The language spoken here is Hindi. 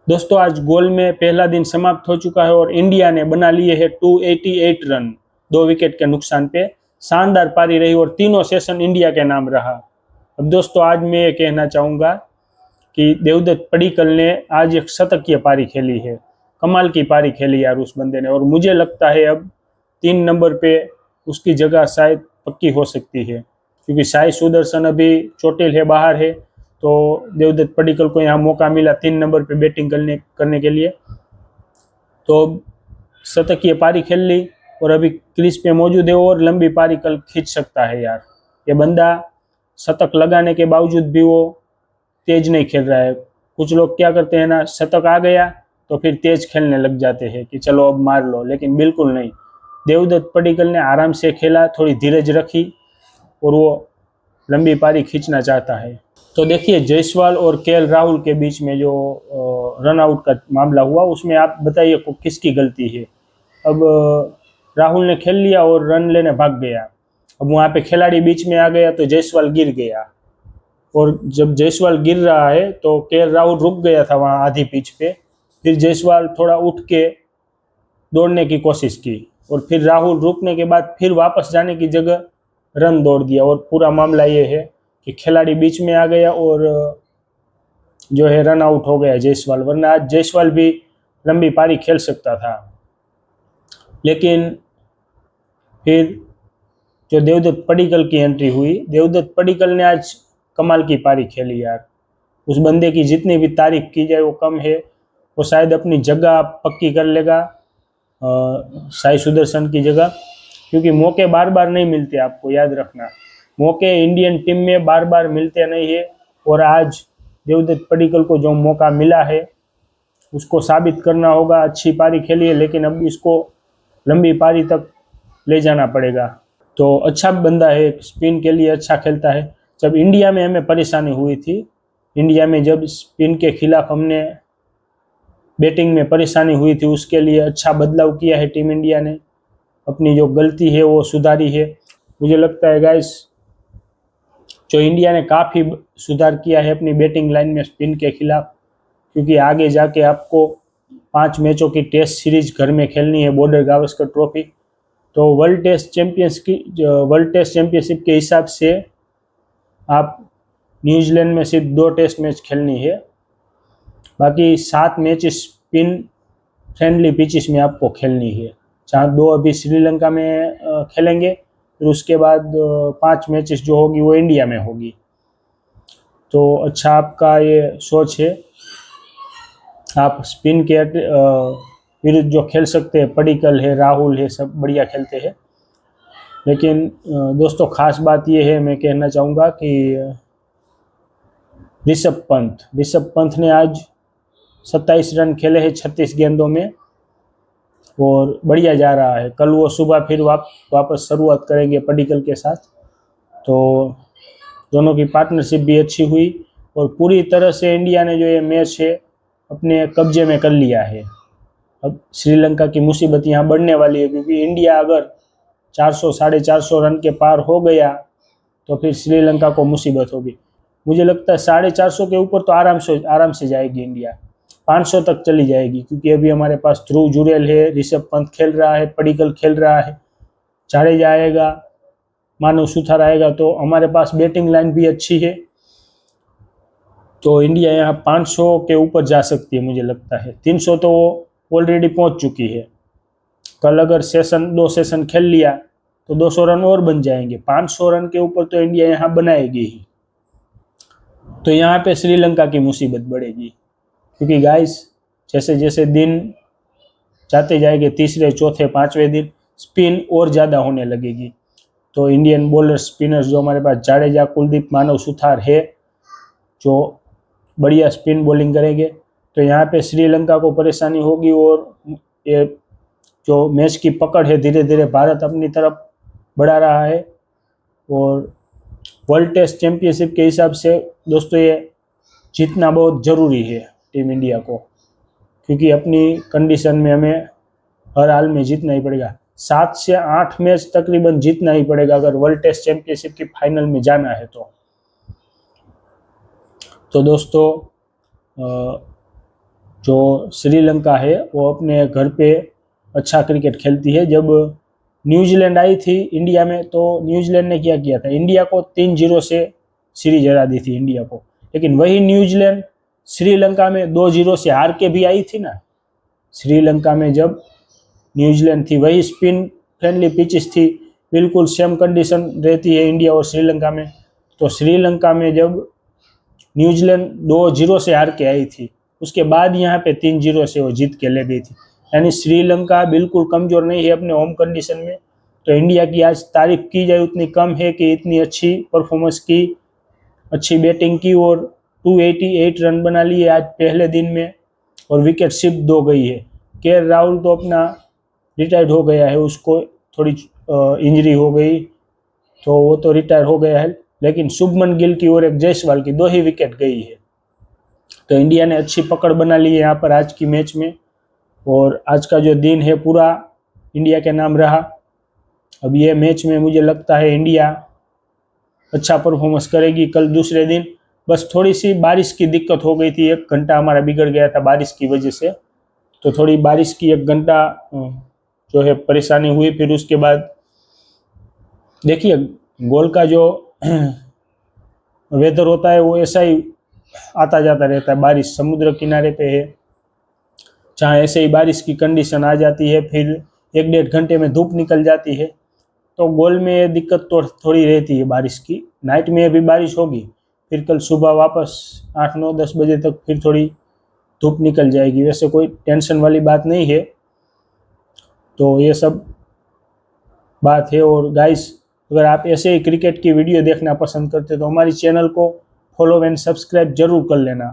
दोस्तों आज गोल में पहला दिन समाप्त हो चुका है और इंडिया ने बना लिए है 288 रन 2 विकेट के नुकसान पे। शानदार पारी रही और तीनों सेशन इंडिया के नाम रहा। अब दोस्तों आज मैं ये कहना चाहूँगा कि देवदत्त पडिक्कल ने आज एक शतकीय पारी खेली है। कमाल की पारी खेली यार उस बंदे ने, और मुझे लगता है अब 3 नंबर पे उसकी जगह शायद पक्की हो सकती है, क्योंकि साई सुदर्शन अभी चोटिल है, बाहर है। तो देवदत्त पडिक्कल को यहाँ मौका मिला 3 नंबर पे बैटिंग करने के लिए, तो शतकीय पारी खेल ली और अभी क्रीज पे मौजूद है और लंबी पारी कल खींच सकता है यार। ये बंदा शतक लगाने के बावजूद भी वो तेज नहीं खेल रहा है। कुछ लोग क्या करते हैं ना, शतक आ गया तो फिर तेज खेलने लग जाते हैं कि चलो अब मार लो, लेकिन बिल्कुल नहीं। देवदत्त पडिक्कल ने आराम से खेला, थोड़ी धीरज रखी और वो लंबी पारी खींचना चाहता है। तो देखिए जायसवाल और केएल राहुल के बीच में जो रन आउट का मामला हुआ, उसमें आप बताइए किसकी गलती है। अब राहुल ने खेल लिया और रन लेने भाग गया। अब वहाँ पे खिलाड़ी बीच में आ गया तो जायसवाल गिर गया, और जब जायसवाल गिर रहा है तो केएल राहुल रुक गया था वहाँ आधी पिच पे। फिर जायसवाल थोड़ा उठ के दौड़ने की कोशिश की और फिर राहुल रुकने के बाद फिर वापस जाने की जगह रन दौड़ दिया, और पूरा मामला ये है कि खिलाड़ी बीच में आ गया और जो है रन आउट हो गया जायसवाल। वरना आज जायसवाल भी लंबी पारी खेल सकता था। लेकिन फिर जो देवदत्त पडिक्कल की एंट्री हुई, देवदत्त पडिक्कल ने आज कमाल की पारी खेली यार। उस बंदे की जितनी भी तारीफ की जाए वो कम है। वो शायद अपनी जगह पक्की कर लेगा साई सुदर्शन की जगह, क्योंकि मौके बार बार नहीं मिलते, आपको याद रखना। मौके इंडियन टीम में बार बार मिलते नहीं है, और आज देवदत्त पडिक्कल को जो मौका मिला है उसको साबित करना होगा। अच्छी पारी खेली है, लेकिन अब इसको लंबी पारी तक ले जाना पड़ेगा। तो अच्छा बंदा है, स्पिन के लिए अच्छा खेलता है। जब इंडिया में हमें परेशानी हुई थी, इंडिया में जब स्पिन के खिलाफ हमने बैटिंग में परेशानी हुई थी, उसके लिए अच्छा बदलाव किया है टीम इंडिया ने। अपनी जो गलती है वो सुधारी है। मुझे लगता है गाइस, जो इंडिया ने काफ़ी सुधार किया है अपनी बैटिंग लाइन में स्पिन के खिलाफ, क्योंकि आगे जाके आपको 5 मैचों की टेस्ट सीरीज घर में खेलनी है, बॉर्डर गावस्कर ट्रॉफी। तो वर्ल्ड टेस्ट चैंपियनशिप के हिसाब से आप न्यूजीलैंड में सिर्फ 2 टेस्ट मैच खेलनी है, बाकी 7 मैच स्पिन फ्रेंडली पिचेस में आपको खेलनी है, जहाँ 2 अभी श्रीलंका में खेलेंगे, फिर उसके बाद 5 मैचेस जो होगी वो इंडिया में होगी। तो अच्छा आपका ये सोच है, आप स्पिन के विरुद्ध जो खेल सकते हैं, पडिक्कल है, राहुल है, सब बढ़िया खेलते हैं। लेकिन दोस्तों खास बात ये है, मैं कहना चाहूँगा कि ऋषभ पंत ने आज 27 रन खेले हैं 36 गेंदों में, और बढ़िया जा रहा है। कल वो सुबह फिर वापस शुरुआत करेंगे पडिक्कल के साथ, तो दोनों की पार्टनरशिप भी अच्छी हुई और पूरी तरह से इंडिया ने जो ये मैच है अपने कब्जे में कर लिया है। अब श्रीलंका की मुसीबत यहाँ बढ़ने वाली है, क्योंकि इंडिया अगर 400 450 रन के पार हो गया तो फिर श्रीलंका को मुसीबत होगी। मुझे लगता है 450 के ऊपर तो आराम से जाएगी इंडिया, 500 तक चली जाएगी, क्योंकि अभी हमारे पास ध्रुव जुरैल है, ऋषभ पंत खेल रहा है, पडिक्कल खेल रहा है, जाडेजा आएगा, मानव सुथार आएगा, तो हमारे पास बैटिंग लाइन भी अच्छी है। तो इंडिया यहाँ 500 के ऊपर जा सकती है। मुझे लगता है 300 तो ऑलरेडी पहुँच चुकी है। कल अगर 2 सेशन खेल लिया तो 200 रन और बन जाएंगे। 500 रन के ऊपर तो इंडिया यहाँ बनाएगी ही। तो यहाँ पे श्रीलंका की मुसीबत बढ़ेगी, क्योंकि गाइस जैसे जैसे दिन जाते जाएंगे, तीसरे चौथे पाँचवें दिन स्पिन और ज़्यादा होने लगेगी। तो इंडियन बॉलर स्पिनर्स जो हमारे पास जाडेजा, कुलदीप, मानव सुथार है, जो बढ़िया स्पिन बॉलिंग करेंगे, तो यहाँ पे श्रीलंका को परेशानी होगी। और ये जो मैच की पकड़ है धीरे धीरे भारत अपनी तरफ बढ़ा रहा है। और वर्ल्ड टेस्ट चैंपियनशिप के हिसाब से दोस्तों ये जीतना बहुत ज़रूरी है टीम इंडिया को, क्योंकि अपनी कंडीशन में हमें हर हाल में जीतना ही पड़ेगा। 7 से 8 मैच तकरीबन जीतना ही पड़ेगा अगर वर्ल्ड टेस्ट चैंपियनशिप की फाइनल में जाना है तो दोस्तों जो श्रीलंका है वो अपने घर पे अच्छा क्रिकेट खेलती है। जब न्यूजीलैंड आई थी इंडिया में तो न्यूजीलैंड ने क्या किया था, इंडिया को 3-0 से सीरीज हरा दी थी इंडिया को। लेकिन वही न्यूजीलैंड श्रीलंका में 2-0 से हार के भी आई थी ना। श्रीलंका में जब न्यूजीलैंड थी, वही स्पिन फ्रेंडली पिचेस थी, बिल्कुल सेम कंडीशन रहती है इंडिया और श्रीलंका में। तो श्रीलंका में जब न्यूजीलैंड 2-0 से हार के आई थी, उसके बाद यहाँ पे 3-0 से वो जीत के ले गई थी। यानी श्रीलंका बिल्कुल कमज़ोर नहीं है अपने होम कंडीशन में। तो इंडिया की आज तारीफ की जाए उतनी कम है कि इतनी अच्छी परफॉर्मेंस की, अच्छी बैटिंग की और 288 रन बना लिए आज पहले दिन में, और विकेट सिर्फ 2 गई है। केएल राहुल तो अपना रिटायर्ड हो गया है, उसको थोड़ी इंजरी हो गई तो वो तो रिटायर हो गया है। लेकिन शुभमन गिल की और एक जायसवाल की 2 ही विकेट गई है। तो इंडिया ने अच्छी पकड़ बना ली है यहाँ पर आज की मैच में, और आज का जो दिन है पूरा इंडिया के नाम रहा। अब ये मैच में मुझे लगता है इंडिया अच्छा परफॉर्मेंस करेगी कल दूसरे दिन। बस थोड़ी सी बारिश की दिक्कत हो गई थी, 1 घंटा हमारा बिगड़ गया था बारिश की वजह से। तो थोड़ी बारिश की 1 घंटा जो है परेशानी हुई। फिर उसके बाद देखिए गोल का जो वेदर होता है वो ऐसा ही आता जाता रहता है। बारिश समुद्र किनारे पे है जहाँ ऐसे ही बारिश की कंडीशन आ जाती है, फिर 1-1.5 घंटे में धूप निकल जाती है। तो गोल में ये दिक्कत तो थोड़ी रहती है बारिश की। नाइट में अभी बारिश होगी, फिर कल सुबह वापस 8-9-10 बजे तक फिर थोड़ी धूप निकल जाएगी। वैसे कोई टेंशन वाली बात नहीं है। तो ये सब बात है। और गाइस, अगर आप ऐसे ही क्रिकेट की वीडियो देखना पसंद करते तो हमारी चैनल को फॉलो एंड सब्सक्राइब जरूर कर लेना।